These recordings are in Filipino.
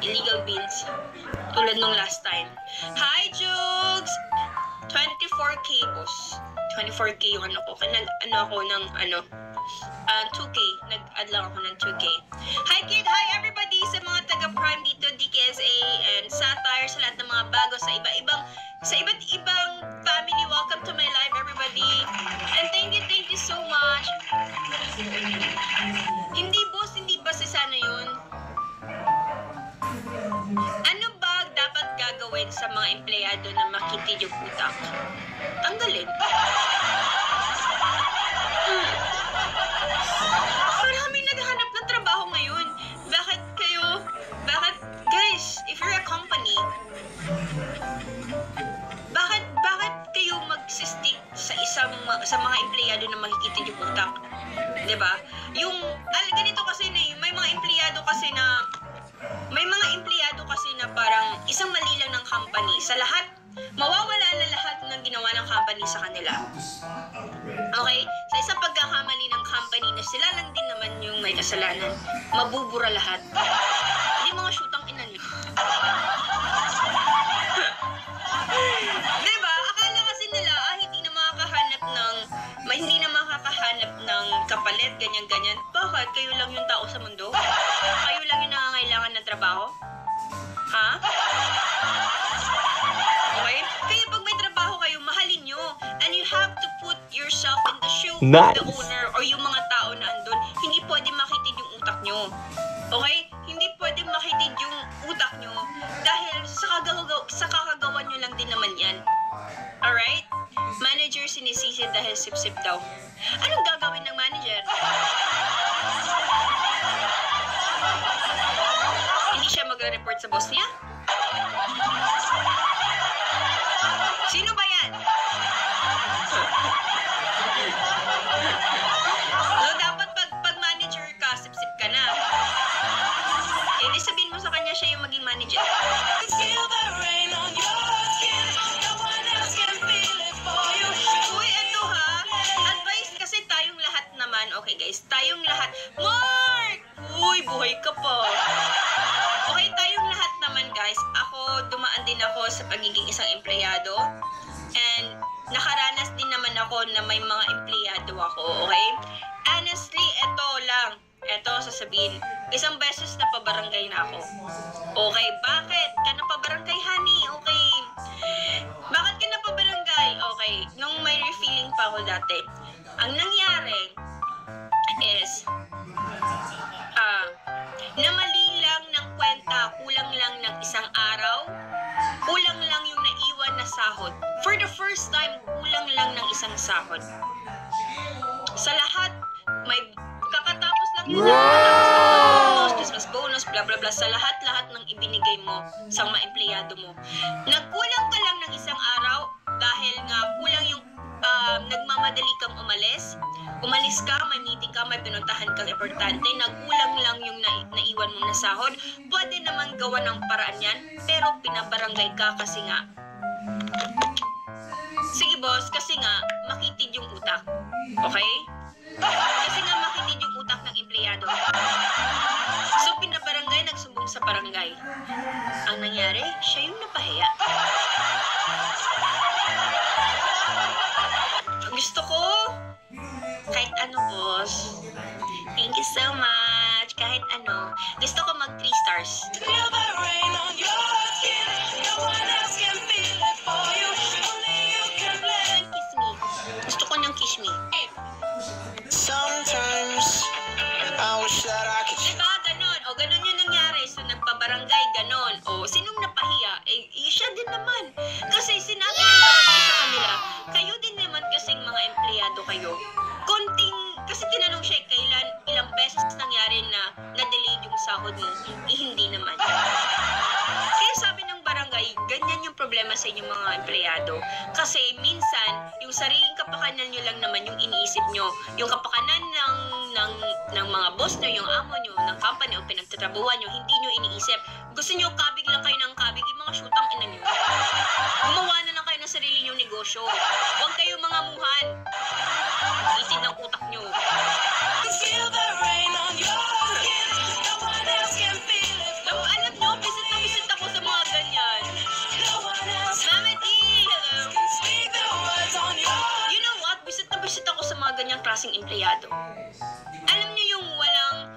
illegal bills. Tulad nung last time. Hi, Jugs! 24K, boss. 24K yung ano ko. Nag-ano ako ng 2K. Nag-add lang ako ng 2K. Hi, kid! Hi, everybody! Sa mga taga-prime dito, DKSA and Satire, sa lahat ng mga bago, sa iba't ibang family. Welcome to my live, everybody. And thank you so much. Hindi, boss. Hindi ba si sana yun? Ano ba dapat gagawin sa mga empleyado na makitid yung utak? Tanggalin. Maraming naghahanap ng trabaho ngayon. Bakit, guys, if you're a company, bakit kayo mag-stick sa mga empleyado na makikitid yung utak? Diba? Ganito kasi may mga empleyado kasi na parang isang mali lang ng company. Sa lahat, mawawala na lahat ng ginawa ng company sa kanila. Okay? Sa isang pagkakamali ng company na sila lang din naman yung may kasalanan, mabubura lahat. Hindi mga shootang ina niyo. Diba? Akala kasi nila, hindi na makakahanap ng kapalit, ganyan-ganyan. Bakit? Kayo lang yung tao sa mundo? Kayo lang yung nangangailangan ng trabaho? Ha? Okay? Kaya pag may trabaho kayo, mahalin nyo. And you have to put yourself in the shoe of the owner or yung mga tao na andun. Hindi pwede makitid yung utak nyo. Okay? Hindi pwede makitid yung utak nyo dahil sa kakagawa nyo lang din naman yan. Alright? Manager sinisisi dahil sip-sip daw. Anong gagawin ng manager? Hindi siya magre-report sa boss niya? Sino ba yan? So, dapat pag manager ka, sip-sip ka na. Eh, sabihin mo sa kanya siya yung maging manager. Uy, ito ha. Advice kasi tayong lahat naman. Okay guys, tayong lahat. Mark! Uy, buhay ka pa. Okay, tayong lahat naman guys. Ako, dumaan din ako sa pagiging isang empleyado. And nakaranas din naman ako na may mga empleyado ako, okay? Honestly, ito lang. Ito, sasabihin. Isang beses na pabarangay na ako. Okay, bakit? Ka na pabarangay, honey? Okay. Bakit ka na pabarangay? Okay, nung may refilling pa ako dati. Ang nangyari is, na mali lang ng kwenta, kulang lang ng isang araw, kulang lang yung naiwan na sahod. For the first time, kulang lang ng isang sahod. Sa lahat, may kakatapos lang yun. Bonus, Christmas bonus, blah blah blah. Sa lahat-lahat ng ibinigay mo sa mga empleyado mo. Nagkulang ka lang ng isang araw dahil nga kulang yung nagmamadali kang umalis. Umalis ka, may meeting ka, may pinuntahan kang importante, nagkulang lang yung naiwan mo na sahod. Pwede naman gawa ng paraan yan, pero pinabarangay ka kasi nga. Sige boss, kasi nga, makitid yung utak. Okay? Kasi nga makitid yung utak ng empleyado. So pinabarangay, nagsumbong sa barangay. Ang nangyari, siya yung napahiya. Gusto ko, kahit ano boss, thank you so much, kahit ano, gusto ko mag 3 stars. Kiss me. Gusto ko niyang kiss me. Sometimes I wish that I could. Diba, ganon. O, ganon yung nangyari. So, nagpabarangay, ganon. O, sinong napahiya? Eh, siya din naman. Kasi sinabi ng barangay sa kanila, kayo din naman kasing mga empleyado kayo. Kasi tinanong siya, ilang beses nangyari na na-delay yung sahod mo, hindi naman. Kaya sabi ng barangay, ganyan yung problema sa inyong mga empleyado. Kasi minsan, yung sariling kapakanan nyo lang naman yung iniisip nyo. Yung kapakanan ng mga boss nyo, yung amo nyo, ng company o pinagtatrabuhan nyo, hindi nyo iniisip. Gusto nyo kabig lang kayo ng kabig, yung mga shootang ina nyo. Gumawa na lang kayo ng sarili nyong negosyo. Huwag kayo mga muhan. Itin ng utak nyo. Alam nyo, empleyado. Alam niyo yung walang,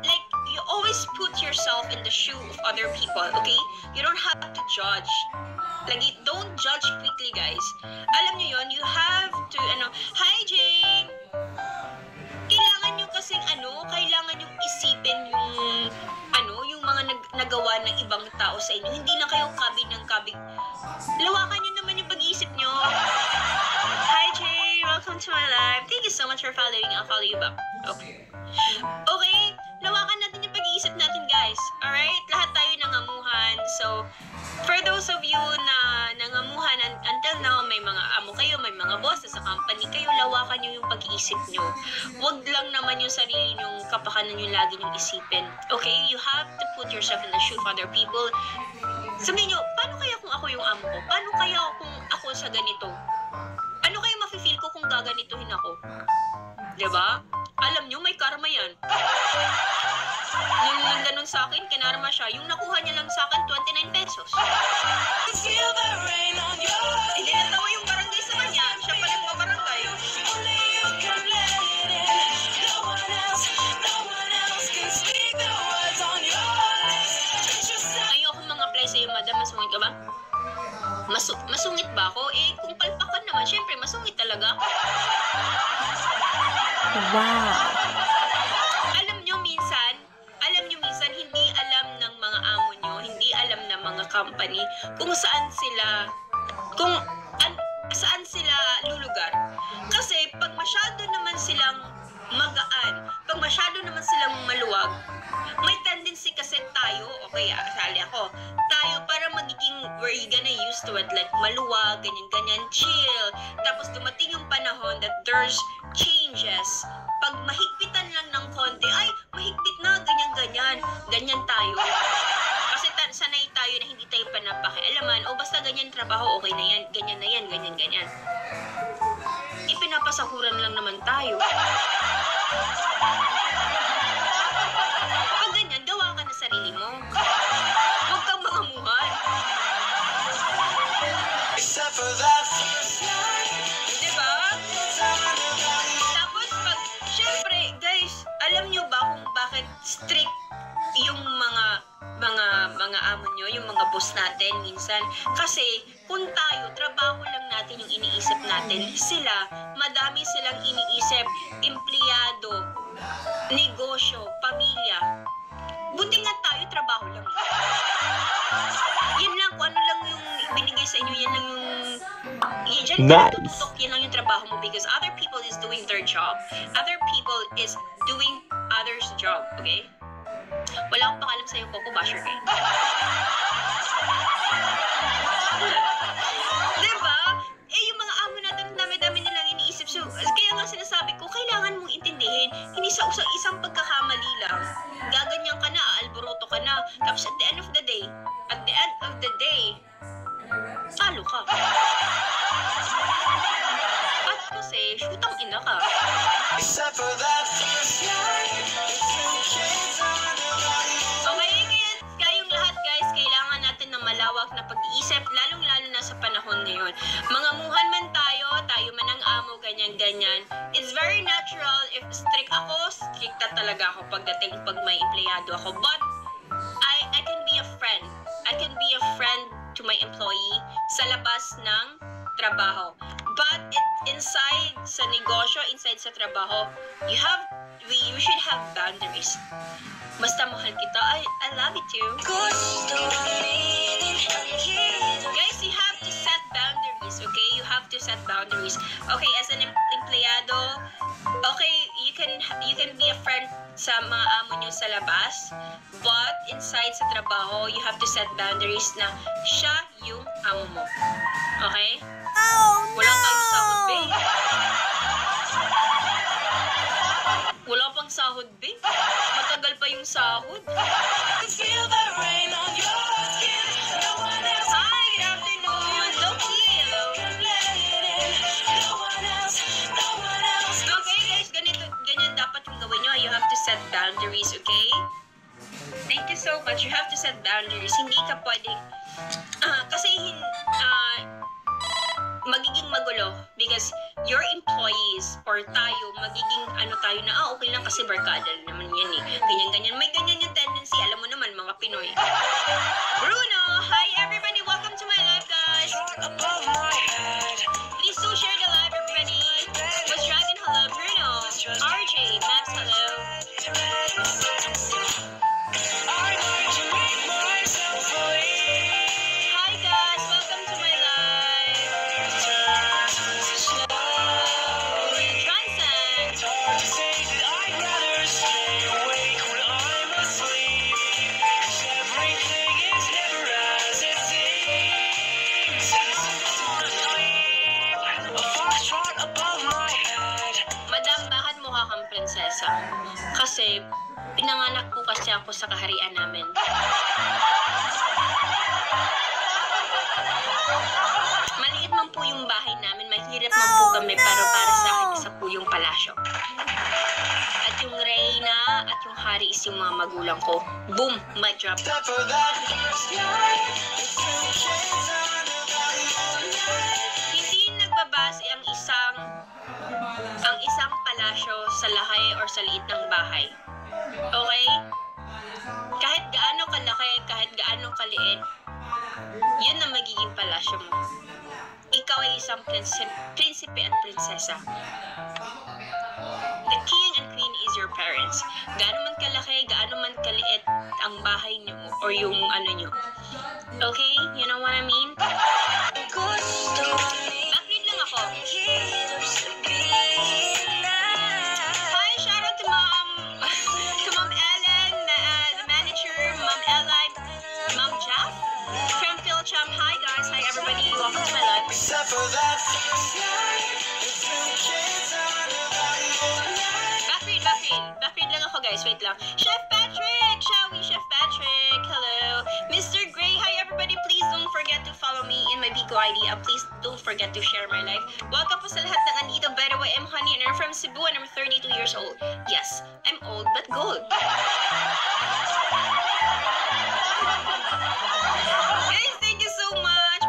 like, you always put yourself in the shoe of other people, okay? You don't have to judge. Like, don't judge quickly, guys. Alam niyo yon, you have to, hi Jane! Kailangan nyo kasing kailangan nyo isipin yung mga nagawa ng ibang tao sa inyo. Hindi lang kayo kabig ng kabig. Lawakan nyo naman yung pag-iisip nyo. Hi Jay! Welcome to my live. Thank you so much for following. I'll follow you back. Okay. Okay, lawakan natin yung pag-iisip natin, guys. Alright? Lahat tayo nangamuhan. So, for those of you na nangamuhan until now, may mga amo kayo, may mga bosses sa company kayo, lawakan nyo yung pag-iisip nyo. Huwag lang naman yung sarili nyong kapakanan yung lagi nyong isipin. Okay? You have to put yourself in the shoe of other people. Sabihin nyo, paano kaya kung ako yung amo ko? Paano kaya kung ako sa ganito? Ano kaya mafe-feel ko kung gaganituhin ako? Diba? Alam nyo, may karma yan. Yung ganun sa akin, kinarma siya. Yung nakuha niya lang sa akin, 29 pesos. Hindi natawa yung barangay sa kanya. Siya pa rin mabarangay. Ayoko mga apply sa'yo, madam. Masungit ka ba? Masungit ba ako? Kung palpakan naman, syempre, masungit talaga. Wow! Alam nyo minsan, hindi alam ng mga amo nyo, hindi alam ng mga company kung saan sila lulugar. Kasi pag masyado naman silang magaan, pag masyado naman silang maluwag, may tendency kasi tayo, sali ako, tayo para magiging, we're gonna used to it, like maluwag, ganyan, chill. Tapos dumating yung panahon that there's changes. Pag mahigpitan lang ng konti, ay, mahigpit na, ganyan tayo. Kasi sanay tayo na hindi tayo panapakialaman, o basta ganyan trabaho, okay na yan, ganyan. Ipinapasahuran lang naman tayo. Pag ganyan, gawa ka na sarili mo. Huwag kang mangamuhan. Diba? Tapos syempre, guys, alam nyo ba kung bakit strict yung mga amo nyo, yung mga boss natin minsan? Kasi kung tayo, trabaho lang natin yung iniisip natin, sila, madami silang iniisip, empleyado, negosyo, pamilya. Buti nga tayo, trabaho lang. Yan lang, kung ano lang yung binigay sa inyo, yan lang yung Nice. yan lang yung trabaho mo, because other people is doing their job. Other people is doing others' job, okay? Wala akong pakalam sa'yo, Coco Basher kayo. Diba? Yung mga amo natin, dami-dami nilang iniisip. So, kaya nga sinasabi ko, kailangan mong intindihin, hindi sa isang pagkakamali lang. Gaganyan ka na, aalboroto ka na. Tapos at the end of the day, talo ka. At kasi, shootang ina ka. Okay, kayong lahat, guys, kailangan natin ng malawak na pag-iisip, lalong-lalo na sa panahon ngayon. Mangamuhan man tayo man ang amo, ganyan. It's very natural. If strict ako, stricta talaga ako pagdating pag may empleyado ako. But, I can be a friend. I can be a friend to my employee sa labas ng trabaho. But inside sa negosyo, inside sa trabaho, you should have boundaries. Basta mahal kita, I love you too. Guys, you have to set boundaries, okay? You have to set boundaries. Okay, as an empleyado, okay, you can be a friend sa mga amo nyo sa labas, but inside sa trabaho, you have to set boundaries na siya yung amo mo. Okay? Wala tayong sahod, babe. Wala pang sahod, babe. Matagal pa yung sahod. Hi, good afternoon. Loki, hello. Okay, guys, ganyan dapat yung gawin nyo. You have to set boundaries, okay? Thank you so much. You have to set boundaries. Hindi ka pwedeng, kasi magiging magulo because your employees or tayo, magiging ano tayo na, okay lang kasi barkada naman yan eh. Ganyan-ganyan. May ganyan yung tendency. Alam mo naman, mga Pinoy. Bruno! Hi everybody! Welcome to my live, guys! Please do share the live, everybody. Was Dragon, hello. Bruno. RJ, Max, hello. Hi guys, welcome to my live. Johnson. Madam, bakit mukha kang prinsesa? Kasi pinanganak po kasi ako sa kaharian namin. Maliit man po yung bahay namin, mahirap man po kami, pero para sa akin isa po yung palasyo. At yung reyna at yung hari is yung mga magulang ko. Boom! Mic drop. Hindi nagbabase ang isang palasyo sa lahi or sa liit ng bahay. Okay? Kahit gaano kalaki, kahit gaano kaliit, yun ang magiging palasyo mo. Ikaw ay isang prinsipe at prinsesa. The king and queen is your parents. Gaano man kalaki, gaano man kaliit ang bahay niyo or yung ano niyo. Okay? You know what I mean? Bakit lang ako? Hi, shout out to Mom Ellen, the manager, Mom Ellen, Mom Jeff from Philcham. Hi guys, hi everybody, welcome to my live. Backread lang ako guys, wait lang. Chef Patrick, shall we? Chef Patrick, hello. Mr. Gray, hi everybody, please don't forget to follow me in my Bigo ID. Please don't forget to share my live. Welcome po sa lahat ng andito. By the way, I'm Honey and I'm from Cebu and I'm 32 years old. Yes, I'm old but gold. Guys, thank you so much.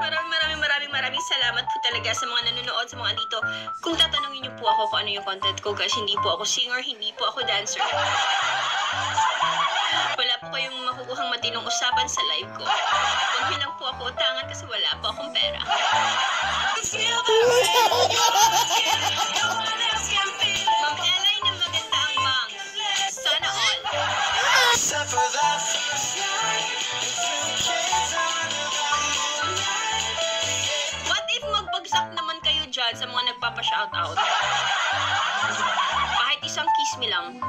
Maraming salamat po talaga sa mga nanonood, sa mga andito. Kung tatanungin niyo po ako kung ano yung content ko, guys, hindi po ako singer, hindi po ako dancer. Wala po kayong makukuhang matinong usapan sa live ko. Huwag niyo lang po ako utangan kasi wala po akong pera. Ma'am Elay na maganda ang bangs. Sana all. What if magbagsak naman kayo dyan sa mga nagpapa-shoutout? Kahit isang kiss me lang.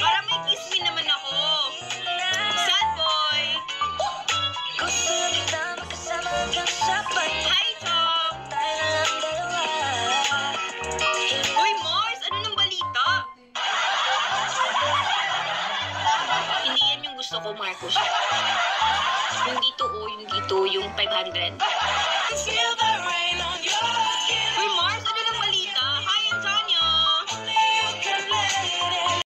Para may kiss me naman ako. Sad boy. Hi, Tom. Uy, Mars, ano nang balita? Hindi yan yung gusto ko, Marcos. Yung dito, yung 500.